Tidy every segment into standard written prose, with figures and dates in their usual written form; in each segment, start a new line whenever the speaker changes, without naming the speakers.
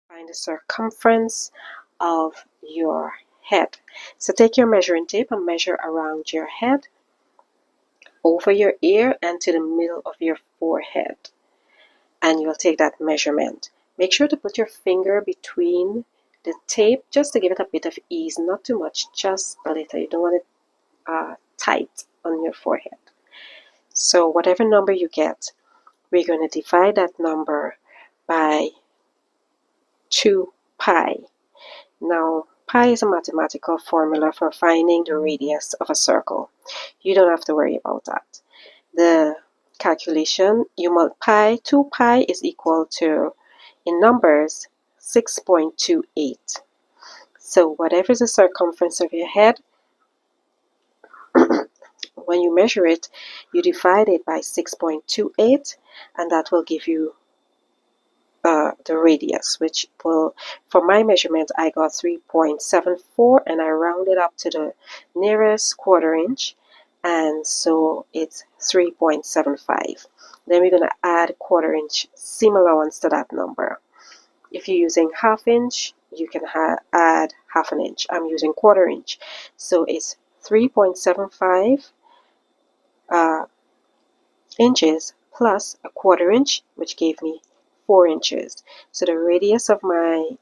Find the circumference of your head. So take your measuring tape and measure around your head, over your ear, and to the middle of your forehead. And you'll take that measurement. Make sure to put your finger between the tape just to give it a bit of ease, not too much, just a little. You don't want it tight on your forehead. So whatever number you get, we're going to divide that number by 2 pi. Now, pi is a mathematical formula for finding the radius of a circle. You don't have to worry about that. The calculation, you multiply 2 pi is equal to, in numbers, 6.28. So whatever is the circumference of your head, when you measure it, you divide it by 6.28, and that will give you the radius, which will, for my measurement, I got 3.74, and I rounded up to the nearest quarter inch, and so it's 3.75. Then we're going to add quarter inch seam allowance to that number. If you're using half inch, you can add half an inch. I'm using quarter inch, so it's 3.75 inches plus a quarter inch, which gave me 4 inches. So the radius of my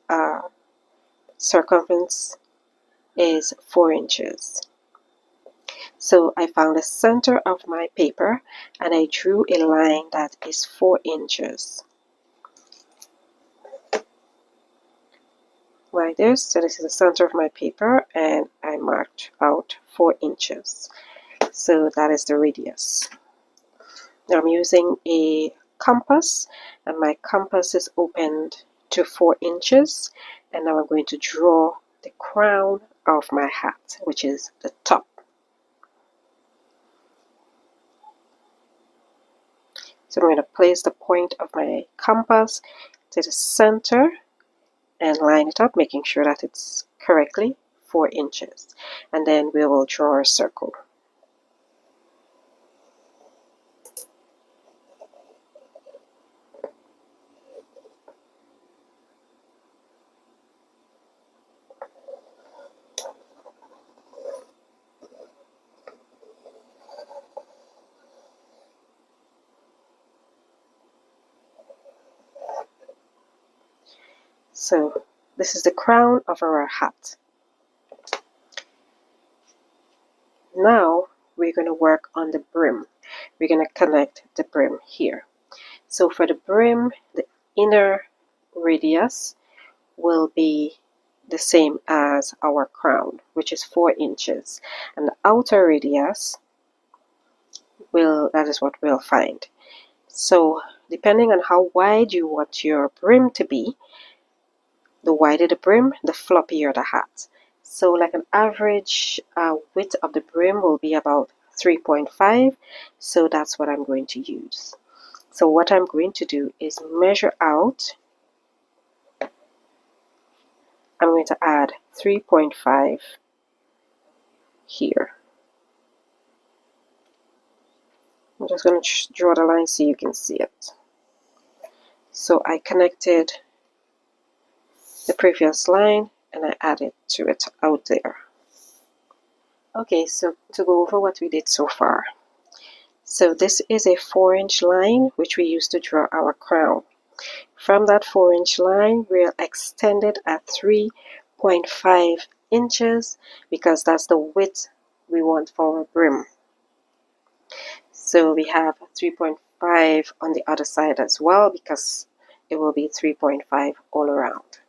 circumference is 4 inches. So I found the center of my paper and I drew a line that is 4 inches. Right there, so this is the center of my paper and I marked out 4 inches. So that is the radius. Now I'm using a compass, and my compass is opened to 4 inches, and now I'm going to draw the crown of my hat, which is the top. So I'm going to place the point of my compass to the center and line it up, making sure that it's correctly 4 inches, and then we will draw a circle. So this is the crown of our hat. Now we're going to work on the brim. We're going to connect the brim here. So for the brim, the inner radius will be the same as our crown, which is 4 inches. And the outer radius, that is what we'll find. So depending on how wide you want your brim to be, the wider the brim, the floppier the hat. So like an average width of the brim will be about 3.5. So that's what I'm going to use. So what I'm going to do is measure out. I'm going to add 3.5 here. I'm just going to draw the line so you can see it. So I connected the previous line and I added to it out there. Okay, so to go over what we did so far. So this is a 4-inch line which we used to draw our crown. From that 4-inch line, we'll extend it at 3.5 inches because that's the width we want for our brim. So we have 3.5 on the other side as well because it will be 3.5 all around.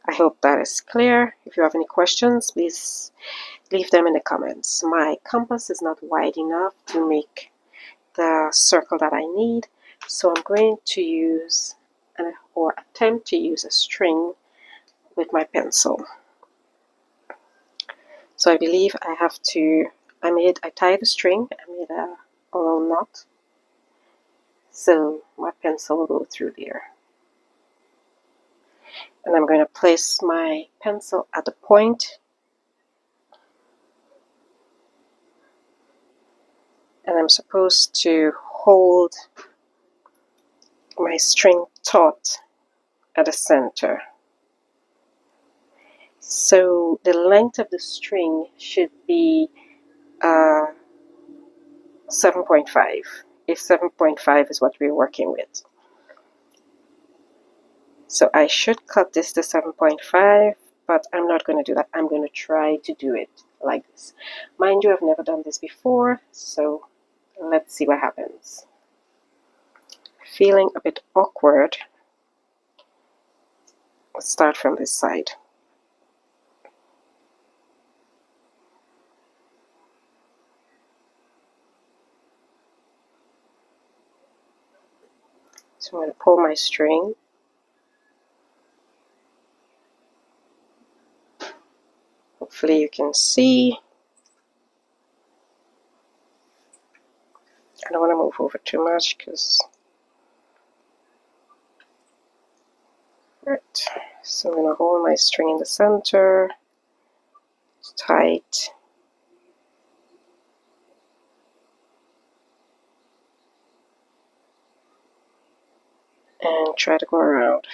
I hope that is clear. If you have any questions, please leave them in the comments. My compass is not wide enough to make the circle that I need, so I'm going to use or attempt to use a string with my pencil. So I believe I have to, I tied the string, I made a little knot, so my pencil will go through there. And I'm going to place my pencil at the point, and I'm supposed to hold my string taut at the center. So the length of the string should be 7.5, if 7.5 is what we're working with. So I should cut this to 7.5, but I'm not going to do that. I'm going to try to do it like this. Mind you, I've never done this before, so let's see what happens. Feeling a bit awkward. Let's start from this side. So I'm going to pull my string. Hopefully you can see. I don't want to move over too much because... Right. So I'm going to hold my string in the center. It's tight. And try to go around.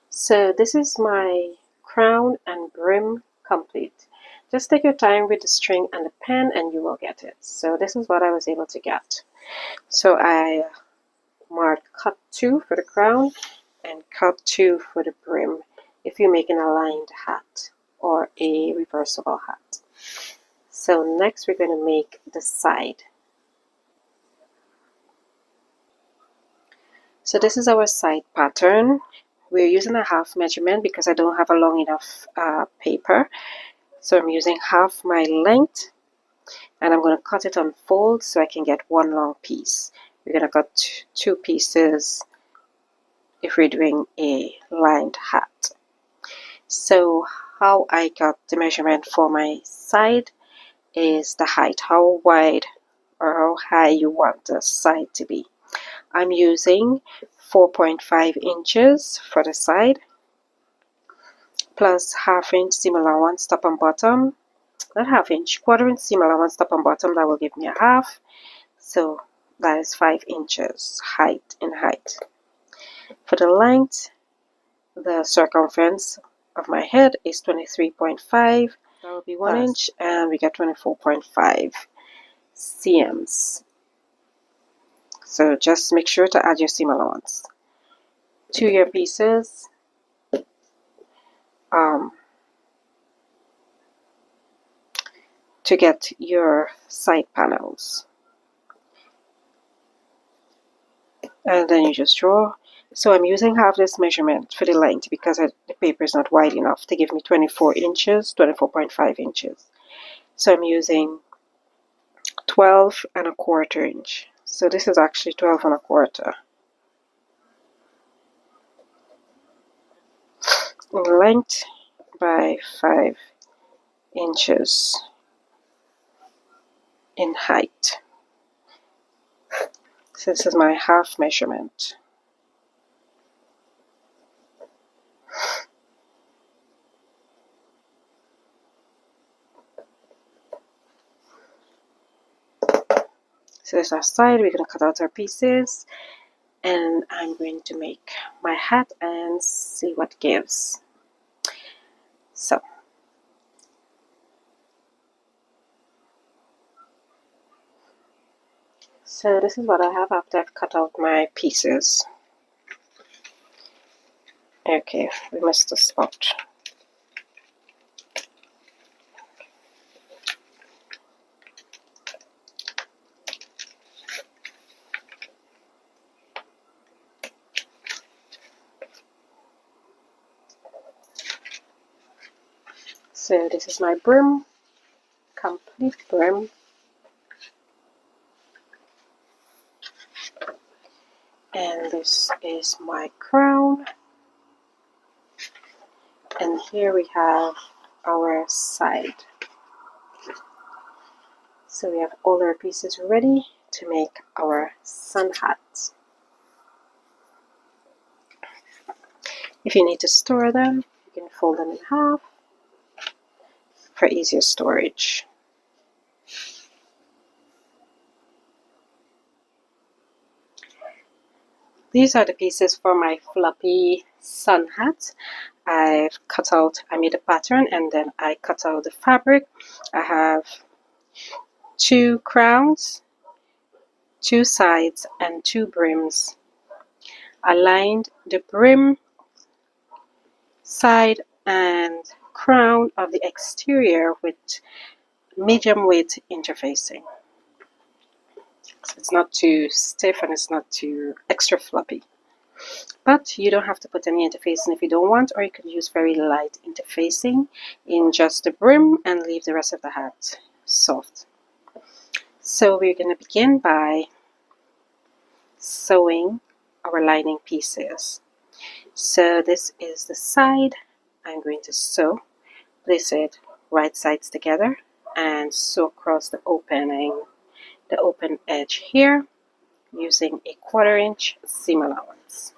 So this is my crown and brim complete. Just take your time with the string and the pen and you will get it. So this is what I was able to get. So I marked cut 2 for the crown and cut 2 for the brim if you're making a lined hat or a reversible hat. So next we're going to make the side. So this is our side pattern. We're using a half measurement because I don't have a long enough paper. So I'm using half my length and I'm going to cut it on folds so I can get one long piece. We're going to cut 2 pieces if we're doing a lined hat. So how I got the measurement for my side is the height, how wide or how high you want the side to be. I'm using 4.5 inches for the side plus half inch seam allowance top and bottom, not half inch, quarter inch seam allowance top and bottom. That will give me a half, so that is 5 inches height in height. For the length, the circumference of my head is 23.5, that will be 1 inch, and we get 24.5 cms. So just make sure to add your seam allowance to your pieces. To get your side panels, and then you just draw. So I'm using half this measurement for the length because the paper is not wide enough to give me 24 inches, 24.5 inches. So I'm using 12.25 inch. So this is actually 12.25 in length by 5 inches in height. So this is my half measurement. So this is our side. We're going to cut out our pieces and I'm going to make my hat and see what gives. So this is what I have after I've cut out my pieces. Okay, we missed a spot. So this is my brim, complete brim. And this is my crown. And here we have our side. So we have all our pieces ready to make our sun hat. If you need to store them, you can fold them in half, for easier storage. These are the pieces for my floppy sun hat. I made a pattern and then I cut out the fabric. I have 2 crowns, 2 sides, and 2 brims. I lined the brim, side, and crown of the exterior with medium weight interfacing. So it's not too stiff and it's not too extra floppy. But you don't have to put any interfacing if you don't want, or you could use very light interfacing in just the brim and leave the rest of the hat soft. So we're going to begin by sewing our lining pieces. So this is the side. I'm going to sew, place it right sides together and sew across the open edge here using a 1/4 inch seam allowance.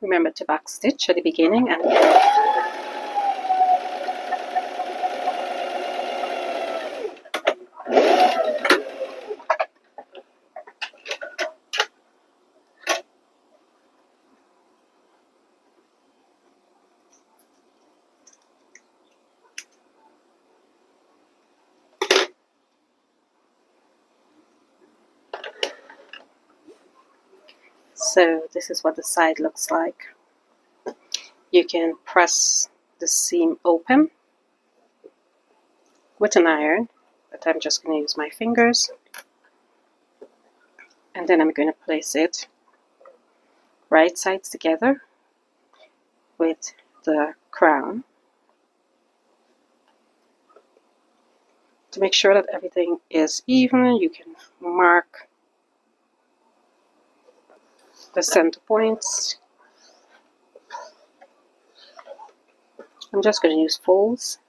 Remember to back stitch at the beginning and so this is what the side looks like. You can press the seam open with an iron, but I'm just going to use my fingers. And then I'm going to place it right sides together with the crown to make sure that everything is even. You can mark the center points. I'm just going to use folds.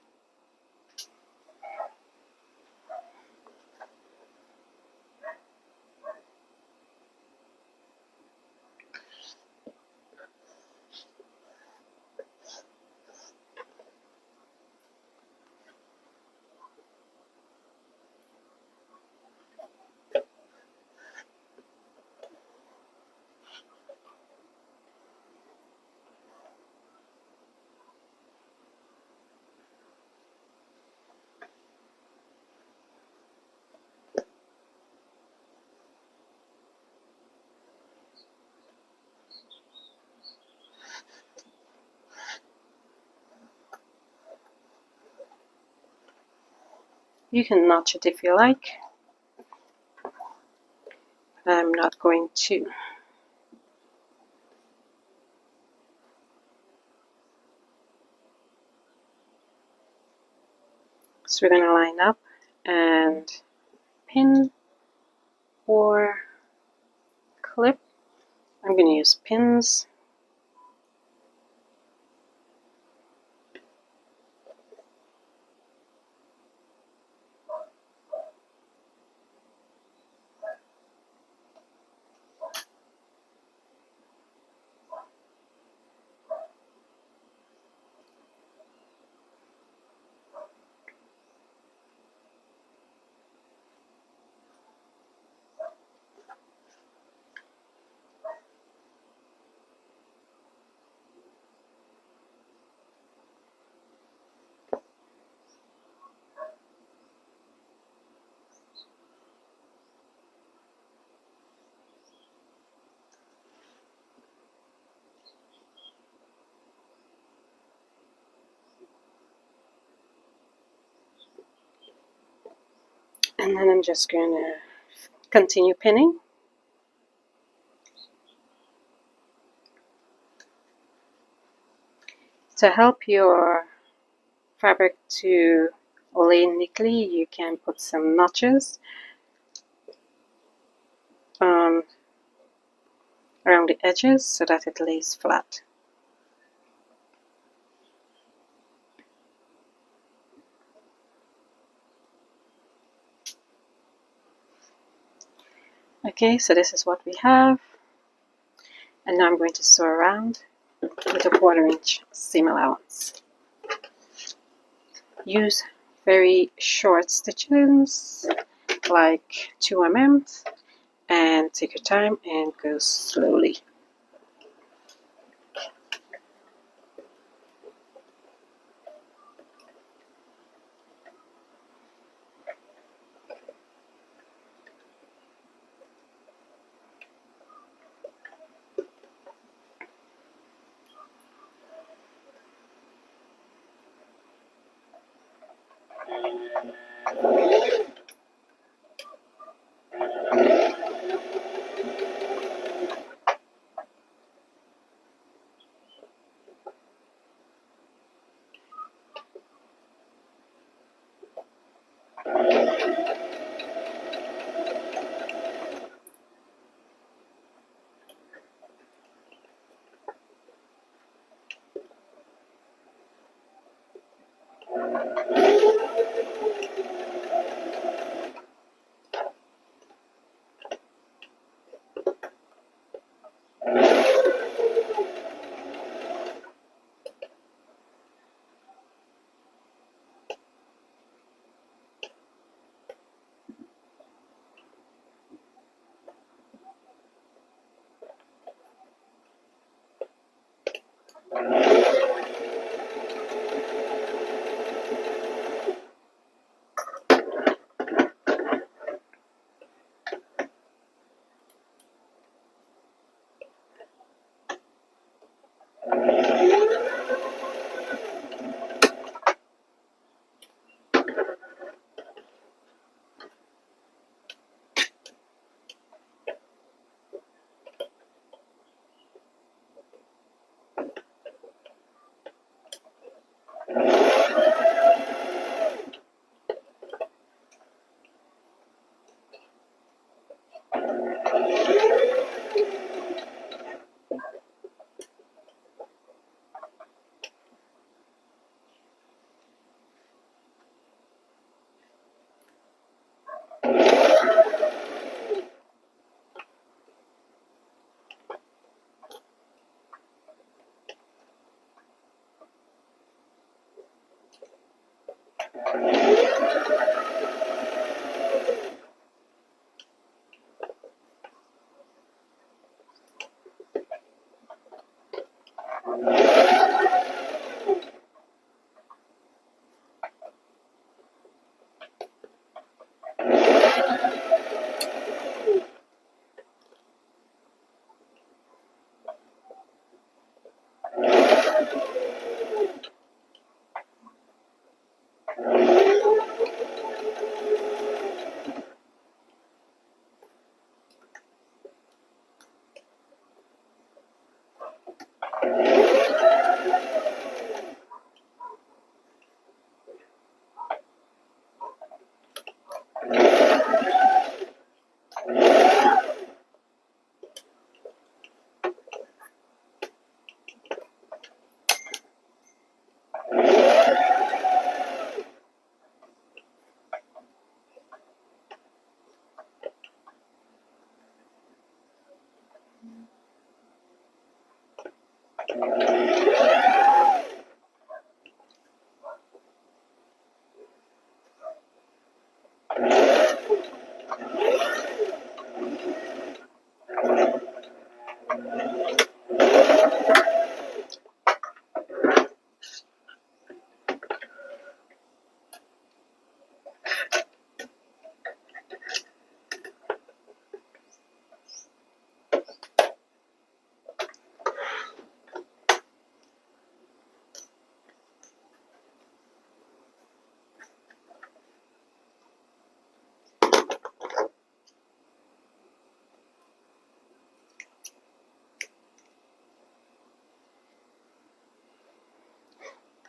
You can notch it if you like. I'm not going to. So we're going to line up and pin or clip. I'm going to use pins. And then I'm just going to continue pinning. To help your fabric to lay neatly, you can put some notches around the edges so that it lays flat. Okay, so this is what we have. And now I'm going to sew around with a 1/4 inch seam allowance. Use very short stitches, like 2 mm, and take your time and go slowly.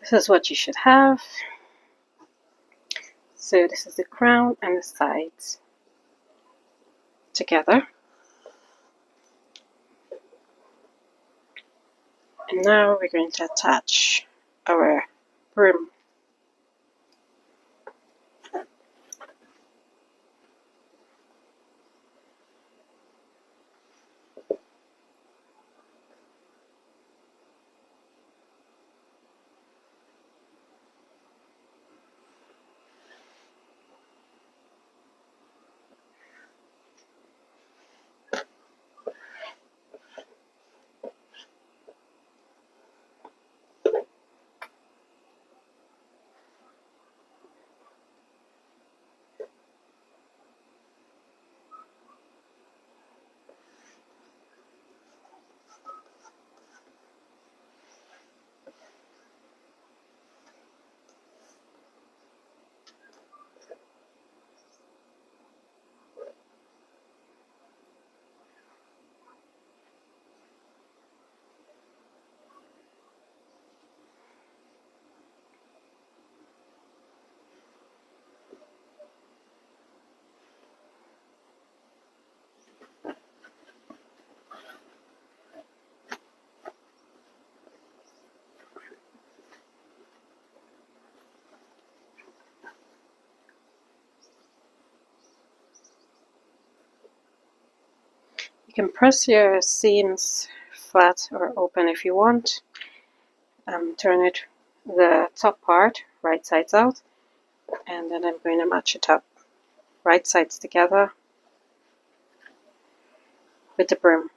This is what you should have. So this is the crown and the sides together. And now we're going to attach our brim. You can press your seams flat or open if you want. Turn it the top part right sides out, and then I'm going to match it up right sides together with the brim.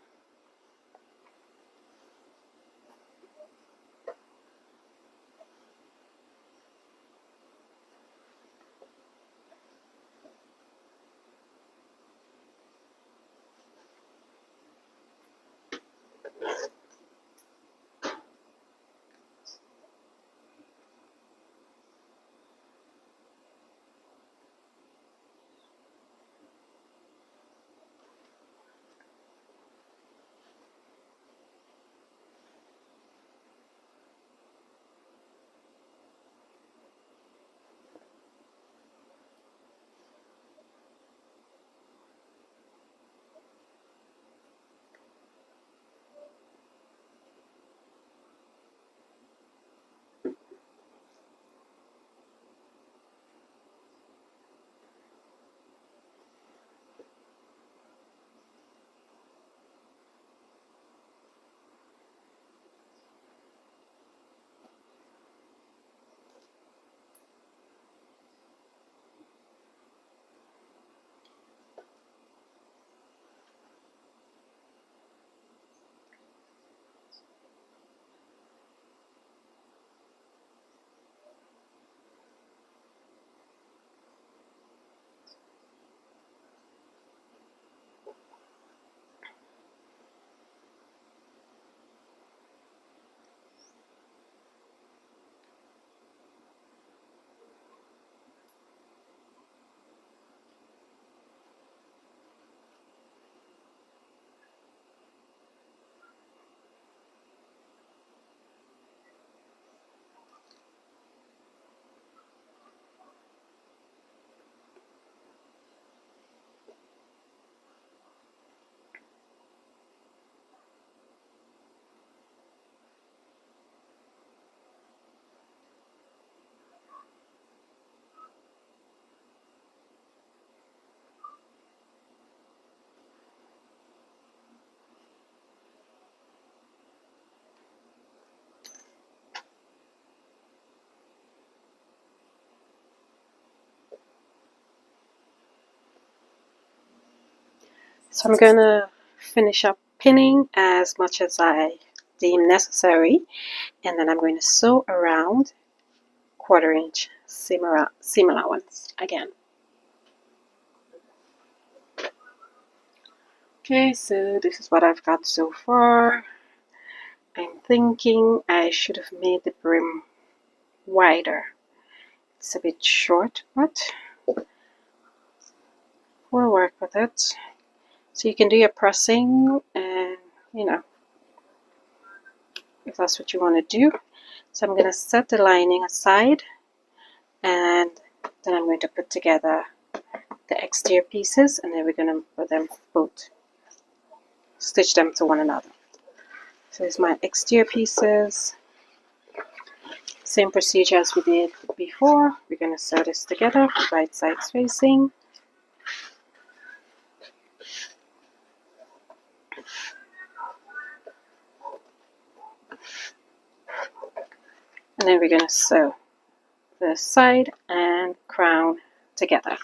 So I'm going to finish up pinning as much as I deem necessary, and then I'm going to sew around 1/4 inch seam allowance again. Okay, so this is what I've got so far. I'm thinking I should have made the brim wider. It's a bit short, but we'll work with it. So you can do your pressing, and if that's what you want to do. So I'm going to set the lining aside, and then I'm going to put together the exterior pieces, and then we're going to put them both, stitch them to one another. So here's my exterior pieces. Same procedure as we did before. We're going to sew this together, right sides facing. And then we're going to sew the side and crown together.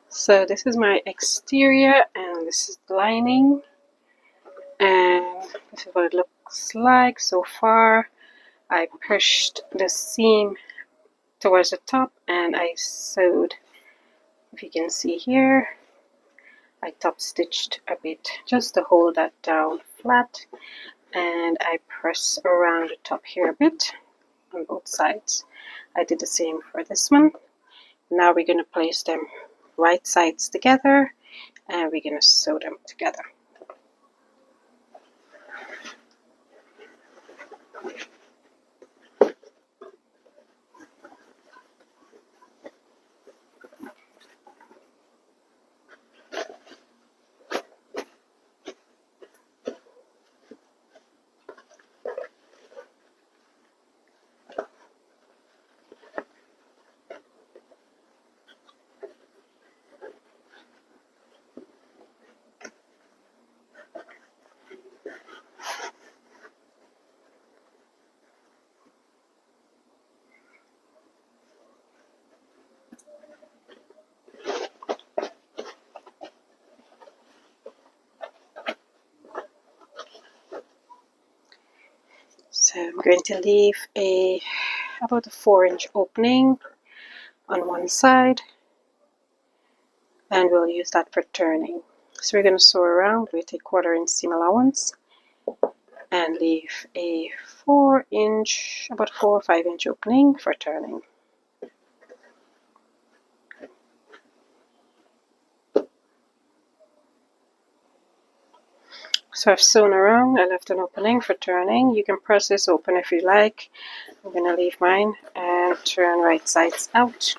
So this is my exterior, and this is the lining, and this is what it looks like so far. I pushed the seam towards the top, and I sewed, if you can see here, I top stitched a bit just to hold that down flat, and I press around the top here a bit on both sides. I did the same for this one. Now we're going to place them right sides together, and we're going to sew them together. So I'm going to leave about a 4-inch opening on one side, and we'll use that for turning. So we're going to sew around with a 1/4 inch seam allowance and leave a 4-inch, about 4 or 5-inch opening for turning. So I've sewn around, I left an opening for turning. You can press this open if you like. I'm going to leave mine and turn right sides out.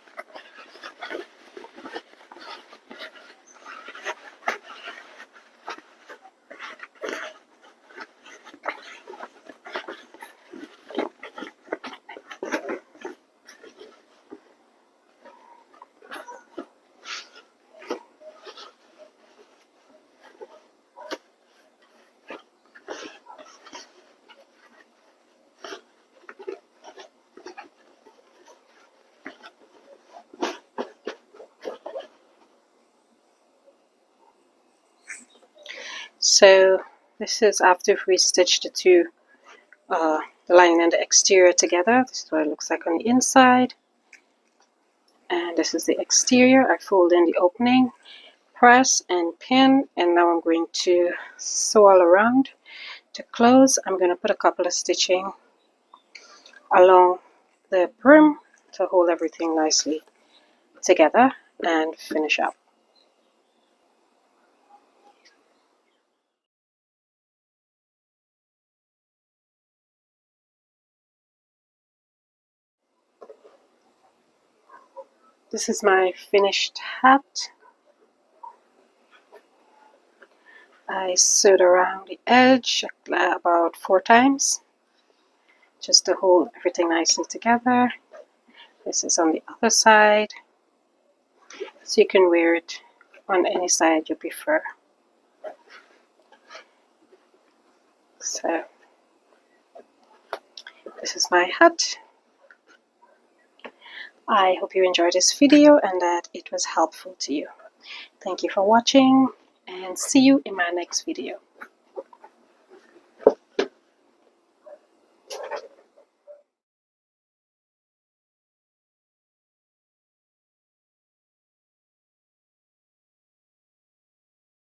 So this is after we stitched the two, the lining and the exterior together. This is what it looks like on the inside. And this is the exterior. I fold in the opening, press and pin, and now I'm going to sew all around. To close, I'm going to put a couple of stitching along the brim to hold everything nicely together and finish up. This is my finished hat. I sewed around the edge about 4 times just to hold everything nicely together. This is on the other side, so you can wear it on any side you prefer. So this is my hat. I hope you enjoyed this video and that it was helpful to you. Thank you for watching, and see you in my next video.